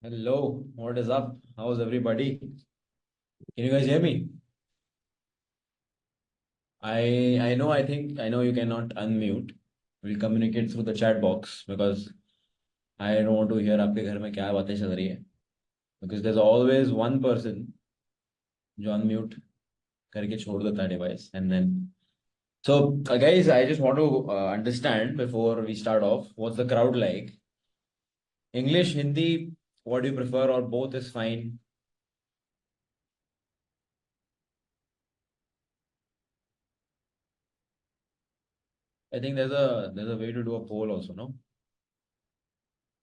Hello, what is up? How's everybody? Can you guys hear me? I know you cannot unmute. We'll communicate through the chat box because I don't want to hear आपके घर में क्या बातें चल रही है. Because there's always one person जो unmute करके छोड़ देता है device and then. So guys, I just want to understand before we start off, what's the crowd like? English, Hindi, what do you prefer, or both is fine? I think there's a way to do a poll also, no?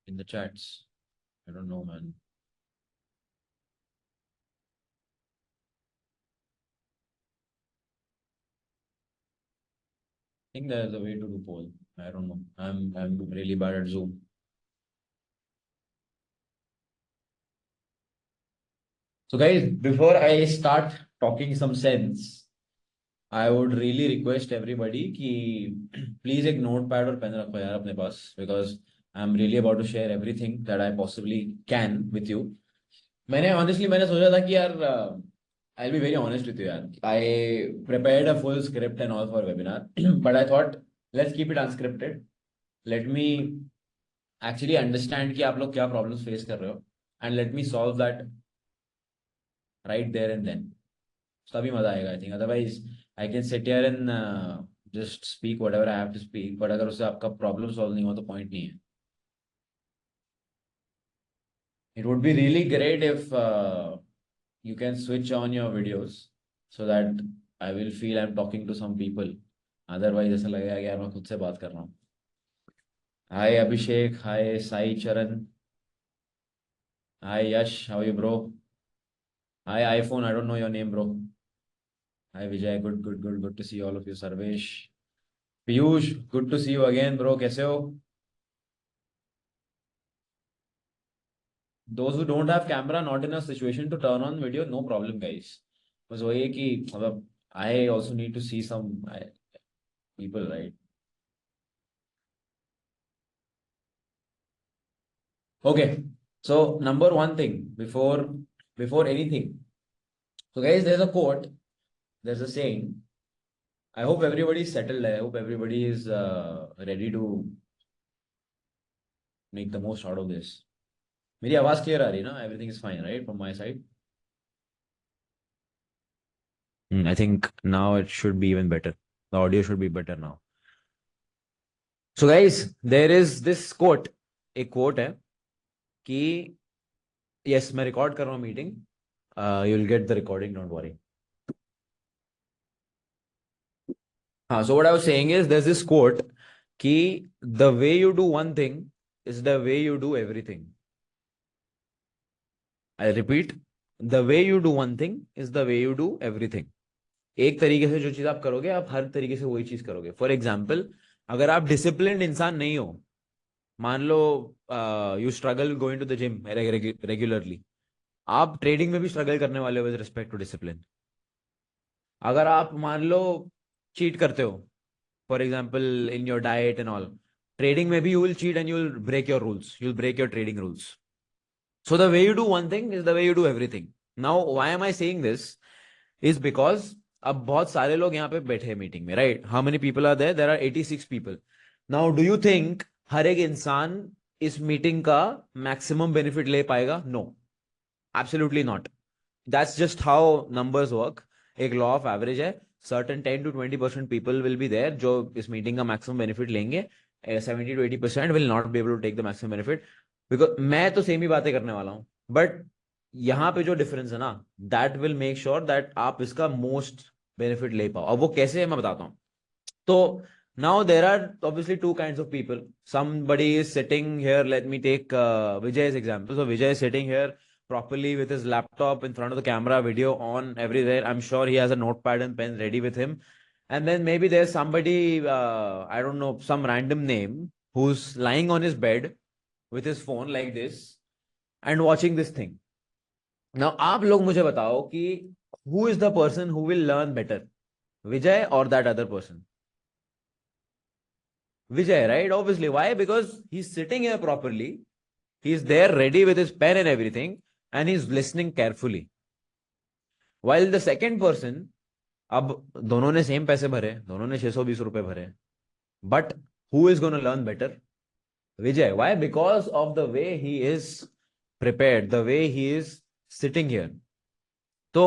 In the chats. I don't know, man. I think there's a way to do poll. I don't know. I'm really bad at Zoom. So guys, before I start talking some sense, I would really request everybody कि please एक notepad और pen रखो यार अपने पास because I'm really about to share everything that I possibly can with you. मैंने सोचा था कि यार I'll be very honest with you यार. I prepared a full script and all for webinar, but I thought let's keep it unscripted. Let me actually understand कि आप लोग क्या problems face कर रहे हो and let me solve that right there and then. तभी मजा आएगा I think. Otherwise I can sit here and just speak whatever I have to speak, but अगर उससे आपका प्रॉब्लम सॉल्व नहीं हुआ तो पॉइंट नहीं है. It would be really great if you can switch on your videos so that I will feel I'm talking to some people. Otherwise ऐसा लगेगा कि यार मैं खुद से बात कर रहा हूँ. हाय अभिषेक, hi Sai Charan, hi Yash, how you bro? Hi iPhone, I don't know your name bro. Hi Vijay, good to see all of you. Sarvesh, Piyush, good to see you again bro. कैसे हो? Those who don't have camera, not in a situation to turn on video, no problem guys. बस वही है कि मतलब I also need to see some people, right? Okay, so number one thing before anything. So guys, there's a quote, there's a saying. I hope everybody is settled. I hope everybody is ready to make the most out of this. मेरी आवाज clear आ रही है ना? Everything is fine, right, from my side? I think now it should be even better. The audio should be better now. So guys, there is this quote. एक quote है कि yes, मैं record कर रहा हूँ meeting. You'll get the recording, don't worry. So what I was saying is there's this quote कि the way you do one thing is the way you do everything. I repeat, the way you do one thing is the way you do everything. एक तरीके से जो चीज आप करोगे आप हर तरीके से वही चीज करोगे. फॉर एग्जाम्पल, अगर आप डिसिप्लिन्ड इंसान नहीं हो, मान लो you struggle going to the gym regularly, आप ट्रेडिंग में भी स्ट्रगल करने वाले हो विद रिस्पेक्ट टू डिसिप्लिन. अगर आप मान लो चीट करते हो, for example in your diet and all, trading में भी you will cheat and you will break your rules, you will break your trading rules. So the way you do one thing is the way you do everything. Now why am I saying this is because अब बहुत सारे लोग यहाँ पे बैठे हैं meeting में, right? How many people are there? There are 86 people. Now do you think हर एक इंसान इस मीटिंग का मैक्सिमम बेनिफिट ले पाएगा? No, absolutely not. That's just how numbers work. एक लॉ ऑफ एवरेज है. Certain 10 to 20% people will be there जो इस मीटिंग का मैक्सिमम बेनिफिट लेंगे. 70 to 80% will not be able to take the maximum benefit. Because मैं तो same ही बातें करने वाला हूं, बट यहाँ पे जो डिफरेंस है ना, that will make sure that आप इसका मोस्ट बेनिफिट ले पाओ. अब वो कैसे है मैं बताता हूँ. तो now there are obviously two kinds of people. Somebody is sitting here. Let me take Vijay's example. So Vijay is sitting here properly with his laptop in front of the camera, video on everywhere. I'm sure he has a notepad and pen ready with him. And then maybe there's somebody, I don't know, some random name who's lying on his bed with his phone like this and watching this thing. Now आप लोग मुझे बताओ कि who is the person who will learn better, Vijay or that other person? Vijay, right? Obviously. Why? Because he's sitting here properly He is there ready with his pen and everything, and he's listening carefully. While the second person, अब दोनों ने same पैसे भरे, दोनों ने 620 रुपए भरे, but who is going to learn better? Vijay. Why? Because of the way he is prepared, the way he is sitting here. So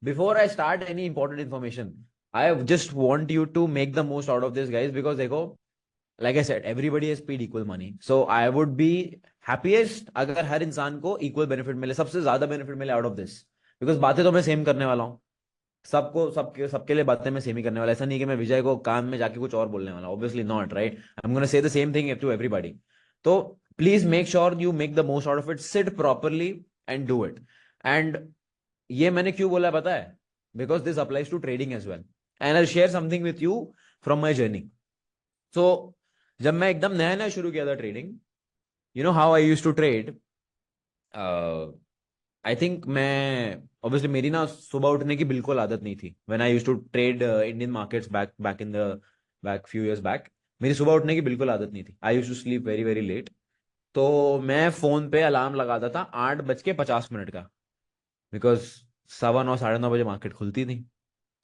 before I start any important information, I just want you to make the most out of this, guys, because देखो, like I said, everybody has paid equal money. So I would be happiest अगर हर इंसान को equal benefit मिले, सबसे ज्यादा benefit मिले out of this. Because बातें तो मैं सेम करने वाला हूँ, सबको सबके लिए बातें मैं सेम ही करने वाला, ऐसा नहीं कि मैं विजय को काम में जाके कुछ और बोलने वाला, obviously not, right? I am gonna say the same thing to everybody. तो please make sure you make the most out of it, sit properly and do it. And ये मैंने क्यों बोला पता है? Because this applies to trading as well, and I share something with you from my journey. So जब मैं एकदम नया नया शुरू किया था trading, you know how I use to trade. I think मैं ऑब्वियसली मेरी ना सुबह उठने की बिल्कुल आदत नहीं थी. When I used to trade Indian markets back in the back few years back, मेरी सुबह उठने की बिल्कुल आदत नहीं थी. I used to sleep very very late. तो मैं फोन पे अलार्म लगाता था 8:50 का, बिकॉज 9:15 9:30 बजे मार्केट खुलती थी.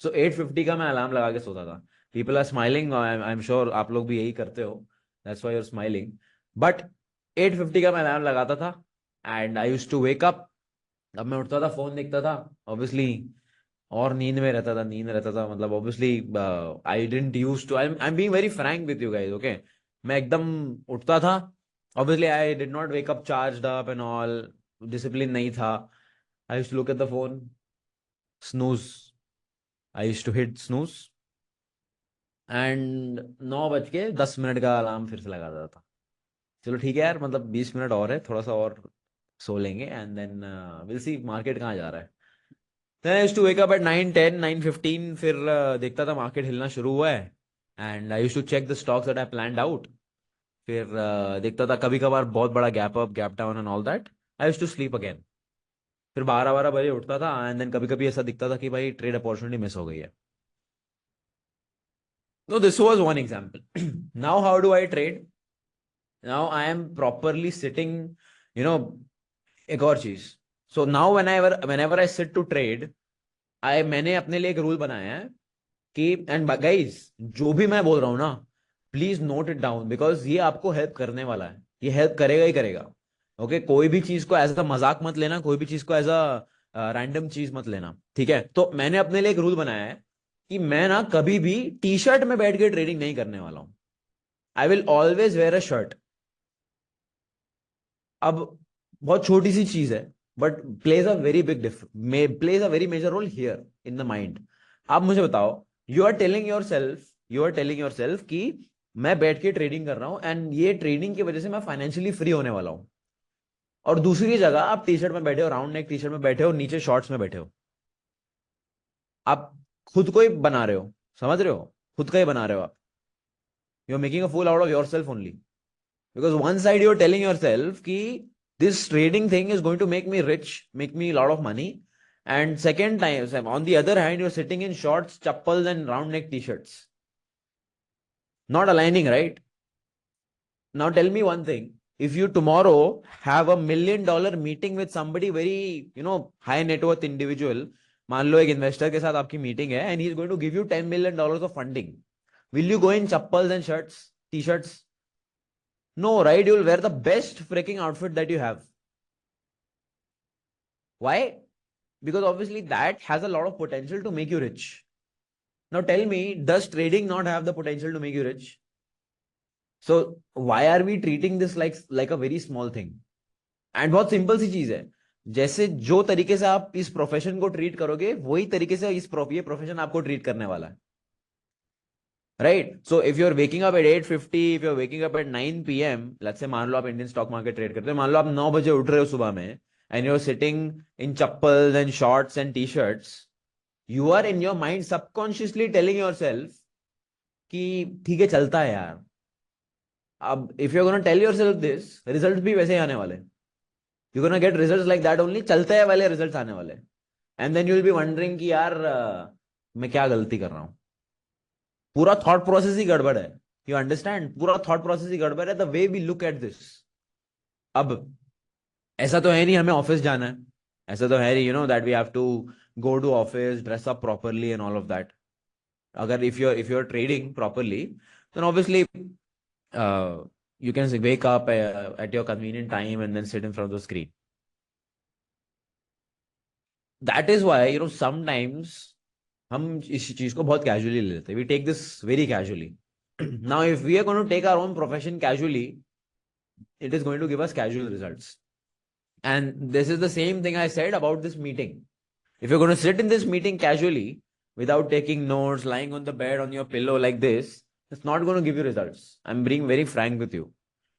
सो 8:50 का मैं अलार्म लगा के सोता था. People are smiling, I am sure आप लोग भी यही करते हो, that's why you are smiling. But 8:50 का मैं अलार्म लगाता था and I used to wake up. अब मैं उठता था, फोन देखता था ऑब्वियसली, और नींद रहता था मतलब obviously. I didn't use to, I am being very frank with you guys, okay? मैं एकदम उठता था, obviously I did not wake up charged up and all, discipline नहीं था. I used to look at the phone, snooze, I used to hit snooze, and 9:10 का alarm फिर से लगा देता था. चलो ठीक है यार, मतलब 20 मिनट और है, थोड़ा सा और सो लेंगे, and then will see market कहाँ जा रहा है. Then I used to wake up at 9:10, 9:15, फिर देखता था मार्केट हिलना शुरू हुआ है, and I used to check the stocks that I planned out. फिर देखता था कभी कभार बहुत बड़ा gap up, gap down and all that. I used to sleep again. फिर 12 बजे उठता था, एंड देन कभी कभी ऐसा दिखता था कि भाई ट्रेड अपॉर्चुनिटी मिस हो गई है. So this was one example. Now how do I trade? Now I am properly sitting, you know, एक और चीज. So now whenever I sit to trade, मैंने अपने लिए एक रूल बनाया है कि, एंड गाइस जो भी मैं बोल रहा हूं ना, please note it down, because ये आपको हेल्प करने वाला है, ये हेल्प करेगा ही करेगा. ओके कोई भी चीज को एज अ मजाक मत लेना, कोई भी चीज को एज अ रैंडम चीज मत लेना, ठीक है? तो मैंने अपने लिए एक रूल बनाया है कि मैं ना कभी भी टी शर्ट में बैठ के ट्रेडिंग नहीं करने वाला हूं. I will always wear a shirt. अब बहुत छोटी सी चीज है, but plays a very major role here in the mind. आप मुझे बताओ, you are telling yourself कि मैं बैठ के ट्रेडिंग कर रहा हूं, एंड ये ट्रेडिंग की वजह से मैं फाइनेंशियली फ्री होने वाला हूं. और दूसरी जगह आप टी शर्ट में बैठे हो, राउंड नेक टी शर्ट में बैठे हो, नीचे शॉर्ट्स में बैठे हो. आप खुद को ही बना रहे हो, समझ रहे हो? खुद का ही बना रहे हो आप. You are making a fool out of yourself only, because one side you are telling yourself कि this trading thing is going to make me rich, make me a lot of money, and second time on the other hand you're sitting in shorts, chappals and round neck t-shirts, not aligning, right? Now tell me one thing, if you tomorrow have $1 million meeting with somebody very, high net worth individual, मान लो एक investor के साथ आपकी meeting है, and he is going to give you $10 million of funding, will you go in chappals and shirts, t-shirts? No, right? You will wear the best freaking outfit that you have. Why? Because obviously that has a lot of potential to make you rich. Now tell me, does trading not have the potential to make you rich? So why are we treating this like a very small thing? And बहुत simple सी चीज है, जैसे जो तरीके से आप इस profession को ट्रीट करोगे, वही तरीके से ये प्रोफेशन आपको ट्रीट करने वाला है. Right? So if you are waking up at 8:50, if you are waking up at 9 PM, let's say मान लो आप इंडियन स्टॉक मार्केट ट्रेड करते हो, मान लो आप 9 बजे उठ रहे हो सुबह में, and you are sitting in chappals and shorts and T shirts, you are in your mind subconsciously telling yourself कि ठीक है, चलता है यार. अब if you are gonna tell yourself this, result भी वैसे ही आने वाले, you gonna get result like that only, चलते हैं वाले रिजल्ट आने वाले. And then you will be wondering कि यार मैं क्या गलती कर रहा हूं. पूरा थॉट प्रोसेस ही गड़बड़ है. You understand? पूरा थॉट प्रोसेस ही गड़बड़ है, the way we look at this. अब ऐसा तो है नहीं हमें ऑफिस जाना है, ऐसा तो है नहीं, that we have to go to office, dress up properly and all of that. अगर if you're trading properly, then obviously you can wake up at your convenient time and then sit in front of the screen. That is why sometimes हम इस चीज को बहुत casually ले लेते हैं. We take this very casually. Now if we are going to take our own profession casually, it is going to give us casual results. And this is the same thing I said about this meeting. If you're going to sit in this meeting casually, without taking notes, lying on the bed on your pillow like this, it's not going to give you results. I'm being very frank with you.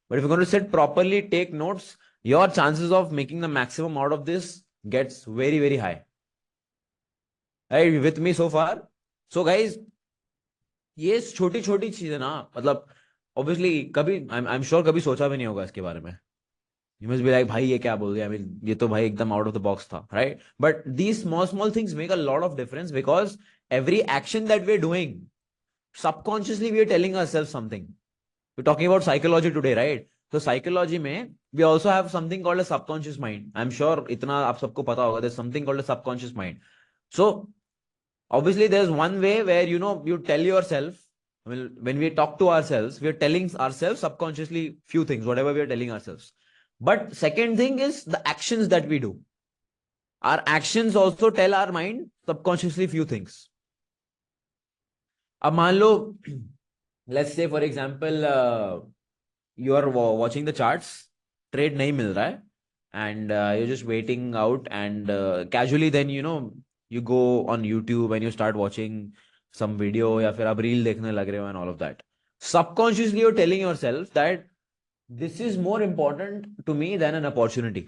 But if you're going to sit properly, take notes, your chances of making the maximum out of this gets very, very high. Right? With me so far? So guys, ये छोटी छोटी चीजें ना, मतलब obviously कभी आई am sure कभी सोचा भी नहीं होगा इसके बारे में. You must be like, भाई ये क्या बोल दिया, I mean, ये तो भाई एकदम out of the box था, right? But these small small things make a lot of difference, because every action that we're doing, subconsciously we are telling ourselves something. We're talking about psychology today, right? So psychology में we also have something called a subconscious mind. I'm sure इतना आप सबको पता होगा. There's something called a subconscious mind. So obviously there's one way where you tell yourself, well, when we talk to ourselves, we are telling ourselves subconsciously few things, whatever we are telling ourselves. But second thing is the actions that we do. Our actions also tell our mind subconsciously few things. अब मान लो, let's say for example, you are watching the charts, trade नहीं मिल रहा है, and you're just waiting out, and casually then you go on YouTube and you start watching some video, या फिर आप reel देखने लग रहे हो and all of that. Subconsciously you're telling yourself that this is more important to me than an opportunity.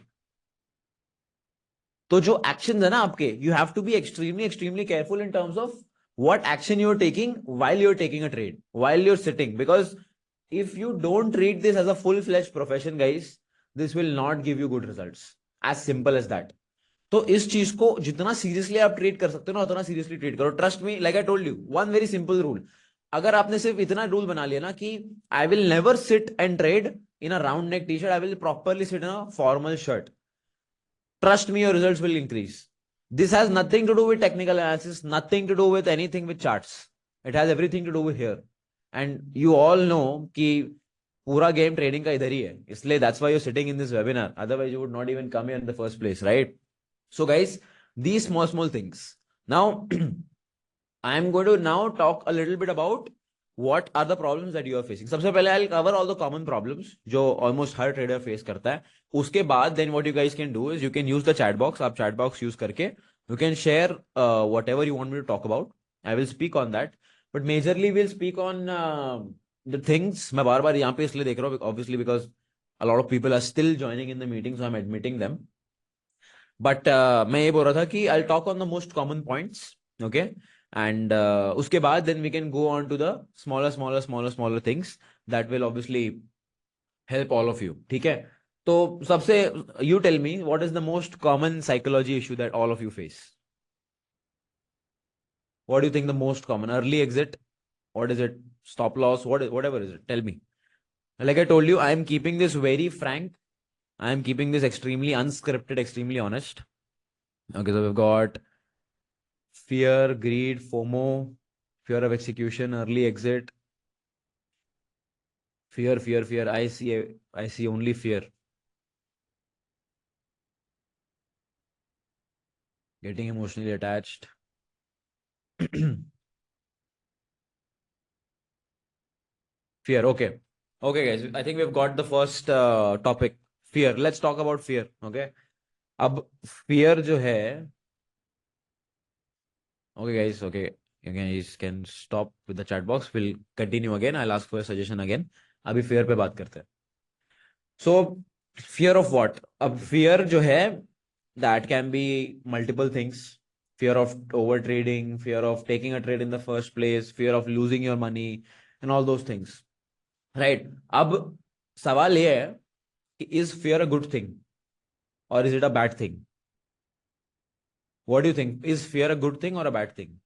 तो जो action है ना आपके, you have to be extremely extremely careful in terms of what action you're taking while you're taking a trade, while you're sitting, because if you don't treat this as a full-fledged profession, guys, this will not give you good results. As simple as that. तो इस चीज को जितना seriously आप treat कर सकते हो ना, उतना सीरियसली ट्रीट करो. Trust me, like I told you, one very simple rule. अगर आपने सिर्फ इतना रूल बना लिया ना कि I will never sit and trade in a round neck T shirt, I will properly sit in a formal shirt, trust me, your results will increase. This has nothing to do with technical analysis, nothing to do with anything with charts. It has everything to do with here. And you all know कि पूरा game trading का इधर ही है, इसलिए that's why you're sitting in this webinar. Otherwise, you would not even come here in the first place, right? So, guys, these small small things. Now, I am going to now talk a little bit about what are the problems that you are facing. सबसे पहले I'll cover all the common problems जो almost हर trader face करता है. उसके बाद then what you guys can do is you can use the chat box. आप chat box use करके you can share whatever you want me to talk about. I will speak on that. But majorly we'll speak on the things. मैं बार बार यहाँ पे इसलिए देख रहा हूँ obviously because a lot of people are still joining in the meeting, so I'm admitting them. But मैं ये बोल रहा था कि I'll talk on the most common points. Okay. And उसके बाद then we can go on to the smaller things that will obviously help all of you. ठीक है. तो सबसे, you tell me, what is the most common psychology issue that all of you face? What do you think the most common? Early exit? What is it? Stop loss? Whatever is it? Tell me. Like I told you, I am keeping this very frank. I am keeping this extremely unscripted, extremely honest. Okay, so we've got fear, greed, FOMO, fear of execution, early exit. Fear. I see only fear. Getting emotionally attached. Fear. Okay. Okay, guys. I think we've got the first topic. Fear. Let's talk about fear. Okay. अब fear जो है. Okay, guys. Okay. Again, you can stop with the chat box. We'll continue again. I'll ask for a suggestion again. अभी fear पे बात करते हैं. So, fear of what? अब fear जो है, that can be multiple things. Fear of over trading, fear of taking a trade in the first place, fear of losing your money, and all those things. Right? अब सवाल ये है कि is fear a good thing or is it a bad thing? What do you think? Is fear a good thing or a bad thing?